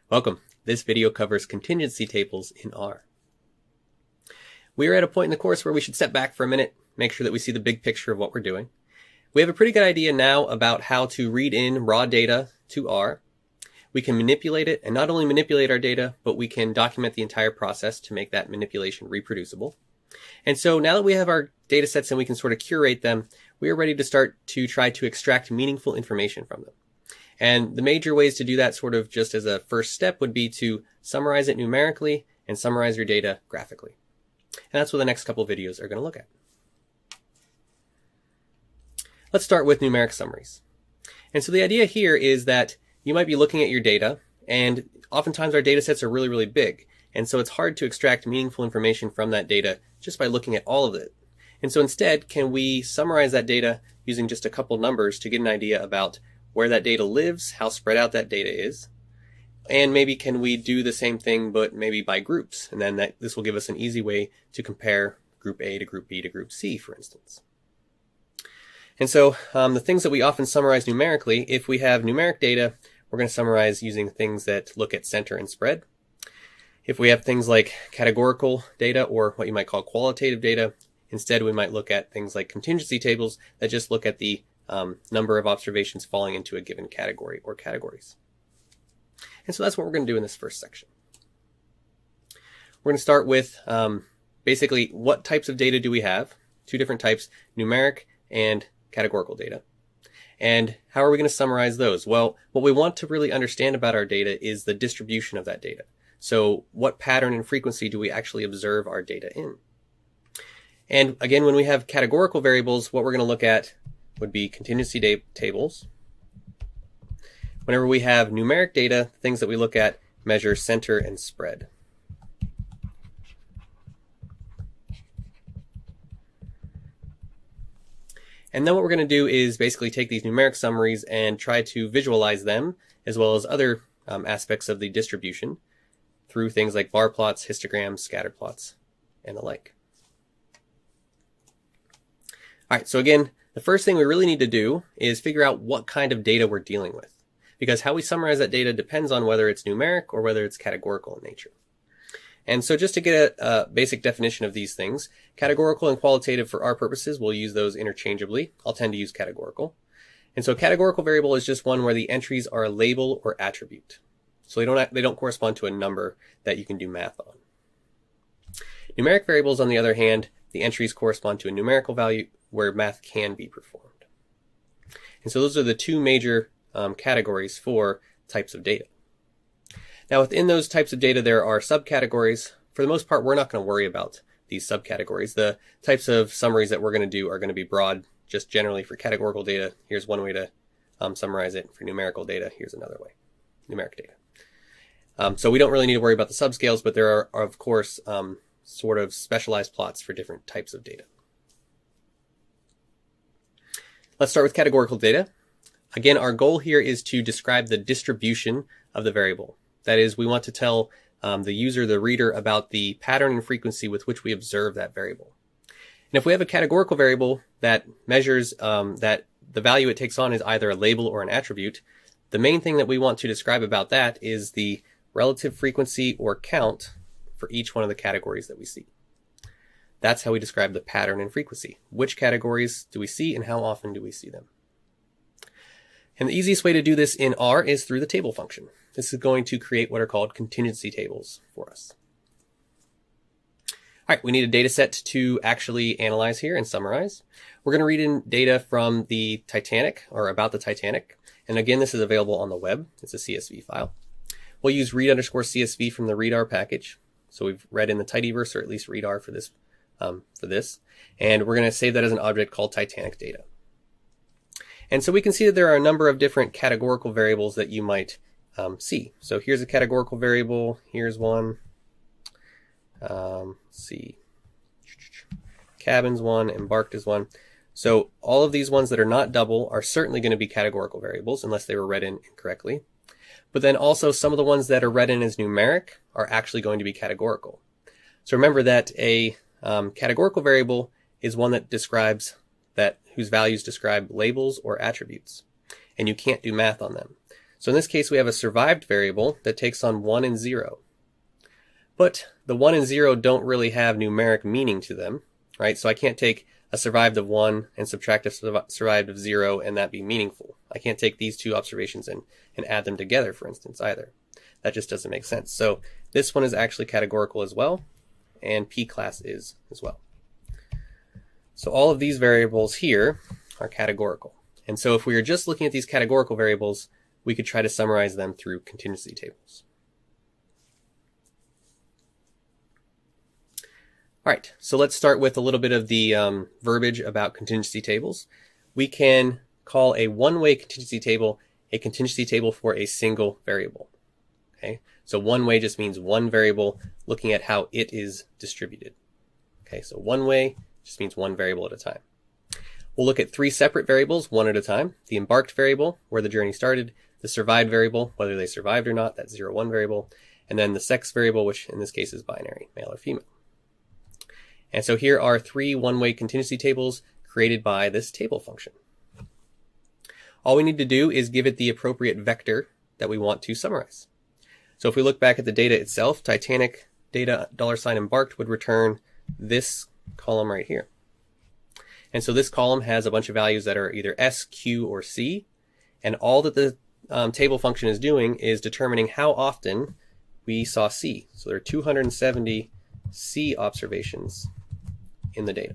Welcome. This video covers contingency tables in R. We are at a point in the course where we should step back for a minute, make sure that we see the big picture of what we're doing. We have a pretty good idea now about how to read in raw data to R. We can manipulate it, and not only manipulate our data, but we can document the entire process to make that manipulation reproducible. And so now that we have our data sets and we can sort of curate them, we are ready to start to try to extract meaningful information from them. And the major ways to do that, sort of just as a first step, would be to summarize it numerically and summarize your data graphically. And that's what the next couple of videos are going to look at. Let's start with numeric summaries. And so the idea here is that you might be looking at your data, and oftentimes our data sets are really, really big. And so it's hard to extract meaningful information from that data just by looking at all of it. And so instead, can we summarize that data using just a couple numbers to get an idea about where that data lives, how spread out that data is, and maybe can we do the same thing but maybe by groups, and then this will give us an easy way to compare group A to group B to group C, for instance. And so the things that we often summarize numerically, if we have numeric data, we're going to summarize using things that look at center and spread. If we have things like categorical data or what you might call qualitative data, instead we might look at things like contingency tables that just look at the number of observations falling into a given category or categories. And so that's what we're going to do in this first section. We're going to start with basically what types of data do we have? Two different types, numeric and categorical data. And how are we going to summarize those? Well, what we want to really understand about our data is the distribution of that data. So what pattern and frequency do we actually observe our data in? And again, when we have categorical variables, what we're going to look at would be contingency tables. Whenever we have numeric data, things that we look at measure center and spread. And then what we're going to do is basically take these numeric summaries and try to visualize them, as well as other aspects of the distribution through things like bar plots, histograms, scatter plots, and the like. All right, so again, the first thing we really need to do is figure out what kind of data we're dealing with, because how we summarize that data depends on whether it's numeric or whether it's categorical in nature. And so just to get a basic definition of these things, categorical and qualitative for our purposes, we'll use those interchangeably. I'll tend to use categorical. And so a categorical variable is just one where the entries are a label or attribute. So they don't correspond to a number that you can do math on. Numeric variables, on the other hand, the entries correspond to a numerical value where math can be performed. And so those are the two major categories for types of data. Now within those types of data there are subcategories. For the most part, we're not going to worry about these subcategories. The types of summaries that we're going to do are going to be broad, just generally for categorical data. Here's one way to summarize it. For numerical data, here's another way. Numeric data. So we don't really need to worry about the subscales, but there are of course sort of specialized plots for different types of data. Let's start with categorical data. Again, our goal here is to describe the distribution of the variable. That is, we want to tell the user, the reader, about the pattern and frequency with which we observe that variable. And if we have a categorical variable that measures that the value it takes on is either a label or an attribute, the main thing that we want to describe about that is the relative frequency or count for each one of the categories that we see. That's how we describe the pattern and frequency. Which categories do we see and how often do we see them? And the easiest way to do this in R is through the table function. This is going to create what are called contingency tables for us. All right, we need a data set to actually analyze here and summarize. We're going to read in data from the Titanic, or about the Titanic. And again, this is available on the web. It's a CSV file. We'll use read_CSV from the readr package. So we've read in the tidyverse, or at least readr for this. And we're going to save that as an object called Titanic data. And so we can see that there are a number of different categorical variables that you might see. So here's a categorical variable. Here's one. Let's see. Cabin's one. Embarked is one. So all of these ones that are not double are certainly going to be categorical variables unless they were read in incorrectly. But then also some of the ones that are read in as numeric are actually going to be categorical. So remember that a categorical variable is one that whose values describe labels or attributes, and you can't do math on them. So in this case, we have a survived variable that takes on 1 and 0. But the 1 and 0 don't really have numeric meaning to them, right? So I can't take a survived of 1 and subtract a survived of 0 and that be meaningful. I can't take these two observations and add them together, for instance, either. That just doesn't make sense. So this one is actually categorical as well, and P class is as well. So all of these variables here are categorical. And so if we are just looking at these categorical variables, we could try to summarize them through contingency tables. All right, so let's start with a little bit of the verbiage about contingency tables. We can call a one-way contingency table a contingency table for a single variable. Okay, so one way just means one variable looking at how it is distributed. Okay, so one way just means one variable at a time. We'll look at three separate variables, one at a time. The embarked variable, where the journey started, the survived variable, whether they survived or not, that 0, 1 variable, and then the sex variable, which in this case is binary, male or female. And so here are three one-way contingency tables created by this table function. All we need to do is give it the appropriate vector that we want to summarize. So if we look back at the data itself, Titanic data $embarked would return this column right here. And so this column has a bunch of values that are either S, Q, or C. And all that the table function is doing is determining how often we saw C. So there are 270 C observations in the data.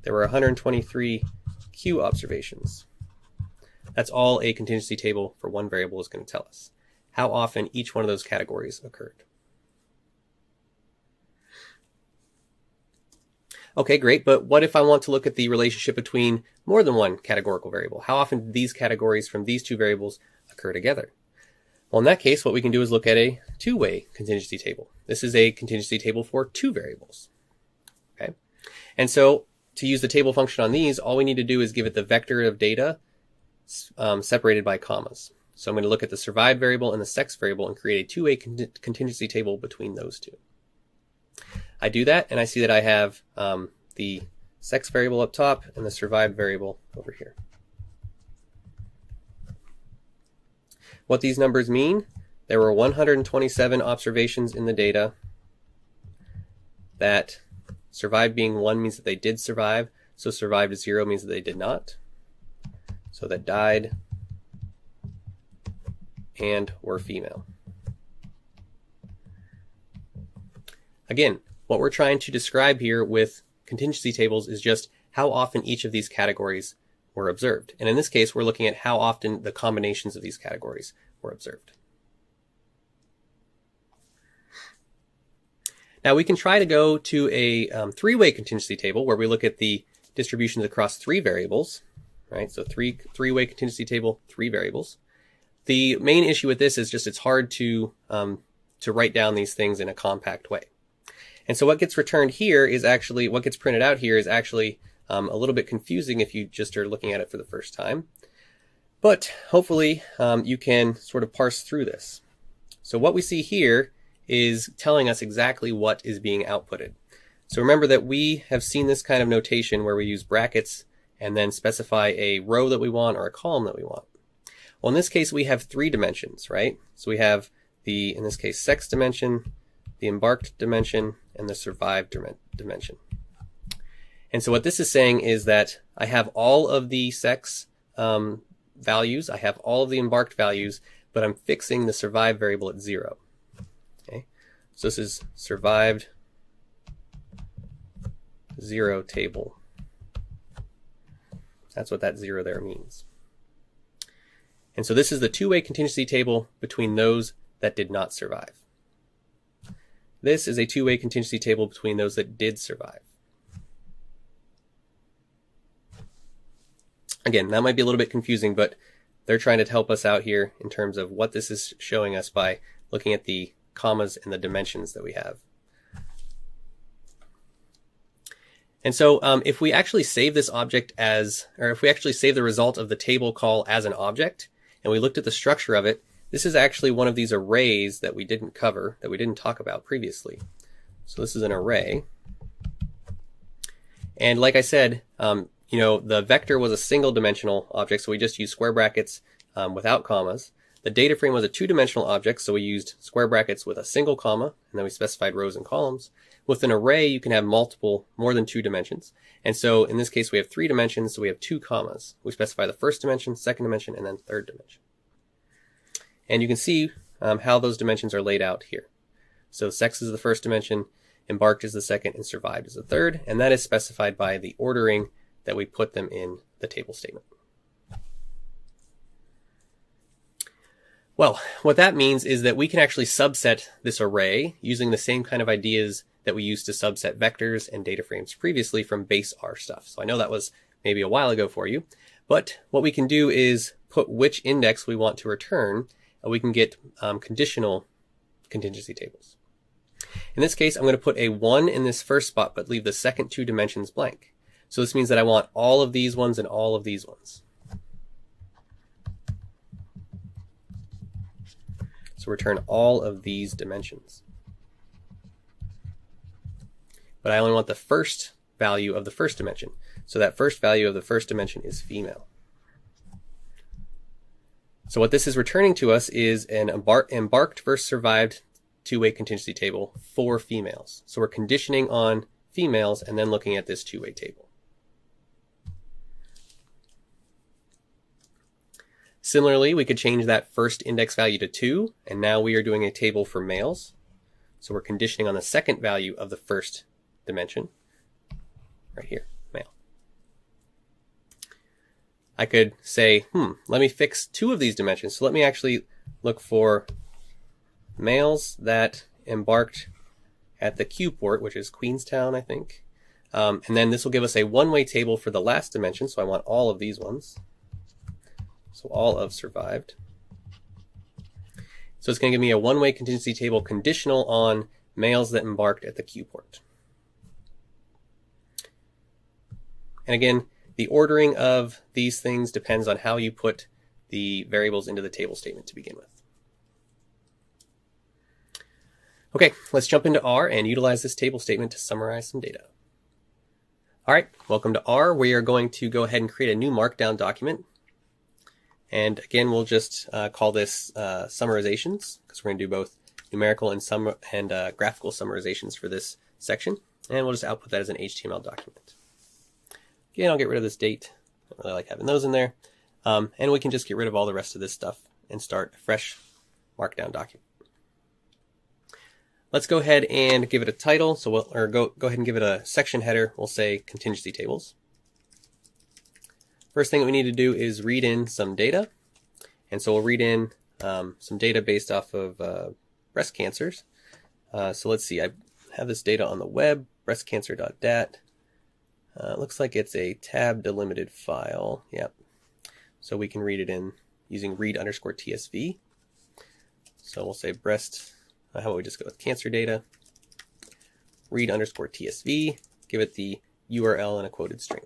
There were 123 Q observations. That's all a contingency table for one variable is going to tell us. How often each one of those categories occurred. Okay, great, but what if I want to look at the relationship between more than one categorical variable? How often do these categories from these two variables occur together? Well, in that case, what we can do is look at a two-way contingency table. This is a contingency table for two variables. Okay, and so to use the table function on these, all we need to do is give it the vector of data separated by commas. So I'm going to look at the survived variable and the sex variable and create a two-way contingency table between those two. I do that, and I see that I have the sex variable up top and the survived variable over here. What these numbers mean, there were 127 observations in the data. That survived being 1 means that they did survive, so survived 0 means that they did not. So that died and were female. Again, what we're trying to describe here with contingency tables is just how often each of these categories were observed. And in this case, we're looking at how often the combinations of these categories were observed. Now we can try to go to a three-way contingency table where we look at the distributions across three variables, right? So three-way contingency table, three variables. The main issue with this is just it's hard to write down these things in a compact way. And so what gets returned here is actually, what gets printed out here is actually a little bit confusing if you just are looking at it for the first time. But hopefully you can sort of parse through this. So what we see here is telling us exactly what is being outputted. So remember that we have seen this kind of notation where we use brackets and then specify a row that we want or a column that we want. Well, in this case, we have three dimensions, right? So we have the, in this case, sex dimension, the embarked dimension, and the survived dimension. And so what this is saying is that I have all of the sex values, I have all of the embarked values, but I'm fixing the survived variable at 0. Okay, so this is survived 0 table. That's what that 0 there means. And so this is the two-way contingency table between those that did not survive. This is a two-way contingency table between those that did survive. Again, that might be a little bit confusing, but they're trying to help us out here in terms of what this is showing us by looking at the commas and the dimensions that we have. And so if we actually save this object as, or if we actually save the result of the table call as an object, and we looked at the structure of it, this is actually one of these arrays that we didn't cover, that we didn't talk about previously. So this is an array. And like I said, you know, the vector was a single dimensional object, so we just used square brackets without commas. The data frame was a two-dimensional object, so we used square brackets with a single comma, and then we specified rows and columns. With an array, you can have more than 2 dimensions. And so in this case, we have 3 dimensions, so we have 2 commas. We specify the first dimension, second dimension, and then third dimension. And you can see how those dimensions are laid out here. So sex is the first dimension, embarked is the second, and survived is the third, and that is specified by the ordering that we put them in the table statement. Well, what that means is that we can actually subset this array using the same kind of ideas that we used to subset vectors and data frames previously from base R stuff. So I know that was maybe a while ago for you, but what we can do is put which index we want to return, and we can get conditional contingency tables. In this case, I'm going to put a 1 in this first spot, but leave the second 2 dimensions blank. So this means that I want all of these ones and all of these ones. So return all of these dimensions. But I only want the first value of the first dimension. So that first value of the first dimension is female. So what this is returning to us is an embarked versus survived two-way contingency table for females. So we're conditioning on females and then looking at this two-way table. Similarly, we could change that first index value to 2, and now we are doing a table for males. So we're conditioning on the second value of the first dimension, right here, male. I could say, let me fix 2 of these dimensions. So let me actually look for males that embarked at the Q port, which is Queenstown, I think. And then this will give us a one-way table for the last dimension, so I want all of these ones. So all of survived. So it's going to give me a one-way contingency table conditional on males that embarked at the Q port. And again, the ordering of these things depends on how you put the variables into the table statement to begin with. Okay, let's jump into R and utilize this table statement to summarize some data. All right, welcome to R. We are going to go ahead and create a new markdown document. And again, we'll just call this summarizations, because we're going to do both numerical and graphical summarizations for this section. And we'll just output that as an HTML document. Again, I'll get rid of this date. I don't really like having those in there. And we can just get rid of all the rest of this stuff and start a fresh markdown document. Let's go ahead and give it a title. So go ahead and give it a section header. We'll say Contingency Tables. First thing that we need to do is read in some data. And so we'll read in some data based off of breast cancers. So let's see, I have this data on the web, breastcancer.dat. Looks like it's a tab delimited file. Yep. So we can read it in using read_tsv. So we'll say breast, how about we just go with cancer data, read_tsv, give it the URL and a quoted string.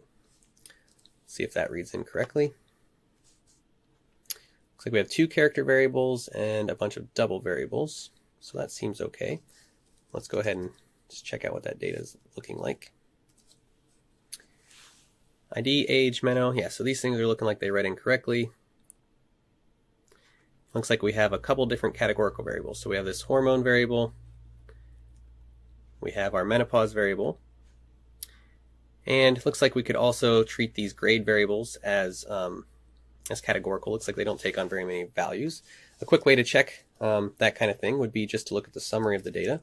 See if that reads in correctly. Looks like we have 2 character variables and a bunch of double variables. So that seems okay. Let's go ahead and just check out what that data is looking like. ID, age, meno. Yeah, so these things are looking like they read in correctly. Looks like we have a couple different categorical variables. So we have this hormone variable. We have our menopause variable. And it looks like we could also treat these grade variables as categorical. Looks like they don't take on very many values. A quick way to check that kind of thing would be just to look at the summary of the data.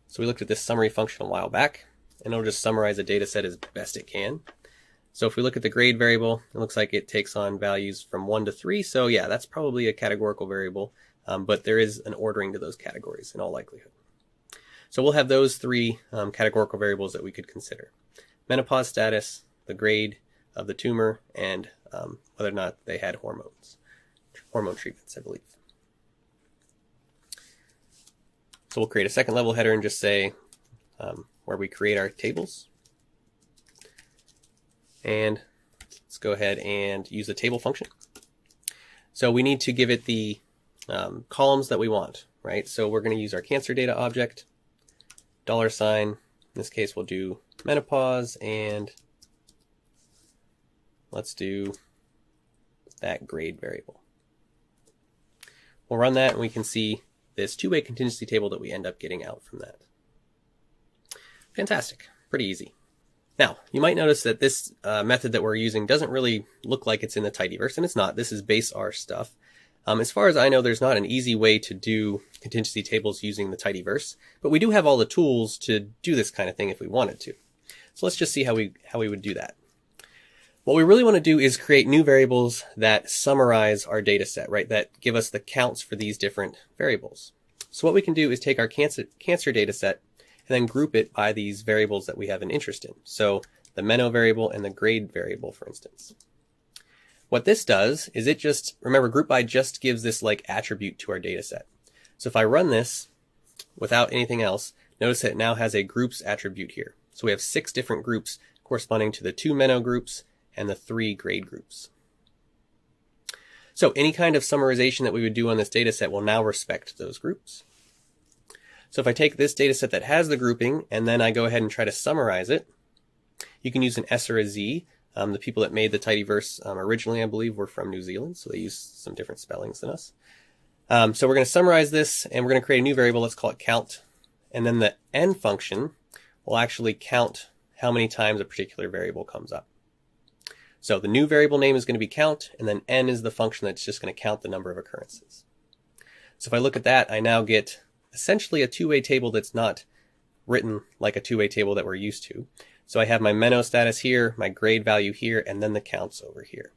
So we looked at this summary function a while back, and it'll just summarize a data set as best it can. So if we look at the grade variable, it looks like it takes on values from 1 to 3. So yeah, that's probably a categorical variable, but there is an ordering to those categories in all likelihood. So we'll have those 3 categorical variables that we could consider. Menopause status, the grade of the tumor, and whether or not they had hormone treatments, I believe. So we'll create a second level header and just say where we create our tables. And let's go ahead and use the table function. So we need to give it the columns that we want, right? So we're going to use our cancer data object, $. In this case, we'll do menopause and let's do that grade variable. We'll run that and we can see this two-way contingency table that we end up getting out from that. Fantastic, pretty easy. Now, you might notice that this method that we're using doesn't really look like it's in the tidyverse, and it's not. This is base R stuff. As far as I know, there's not an easy way to do contingency tables using the tidyverse, but we do have all the tools to do this kind of thing if we wanted to. So let's just see how we would do that. What we really want to do is create new variables that summarize our data set, right? That give us the counts for these different variables. So what we can do is take our cancer data set and then group it by these variables that we have an interest in. So the Menno variable and the grade variable, for instance. What this does is it just, remember, group by just gives this like attribute to our data set. So if I run this without anything else, notice that it now has a groups attribute here. So we have 6 different groups corresponding to the 2 Menno groups and the 3 grade groups. So any kind of summarization that we would do on this data set will now respect those groups. So if I take this data set that has the grouping and then I go ahead and try to summarize it, you can use an S or a Z. The people that made the tidyverse originally, I believe, were from New Zealand, so they use some different spellings than us. So we're going to summarize this and we're going to create a new variable. Let's call it count. And then the N function will actually count how many times a particular variable comes up. So the new variable name is going to be count, and then N is the function that's just going to count the number of occurrences. So if I look at that, I now get essentially a two-way table that's not written like a two-way table that we're used to. So I have my Menno status here, my grade value here, and then the counts over here.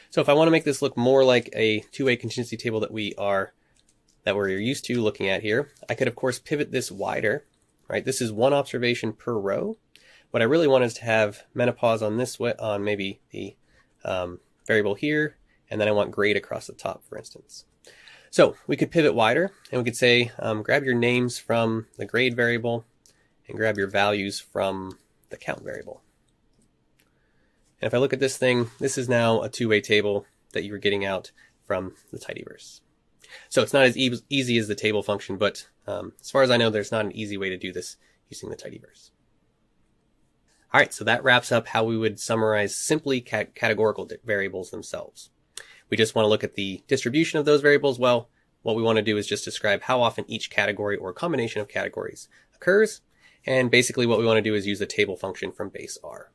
So if I want to make this look more like a two-way contingency table that we're used to looking at here, I could of course pivot this wider, right? This is one observation per row. What I really want is to have menopause on this way, on maybe the variable here, and then I want grade across the top, for instance. So we could pivot wider, and we could say, grab your names from the grade variable, and grab your values from the count variable. And if I look at this thing, this is now a two-way table that you were getting out from the tidyverse. So it's not as easy as the table function, but as far as I know, there's not an easy way to do this using the tidyverse. All right, so that wraps up how we would summarize simply categorical variables themselves. We just want to look at the distribution of those variables. Well, what we want to do is just describe how often each category or combination of categories occurs. And basically what we want to do is use the table function from base R.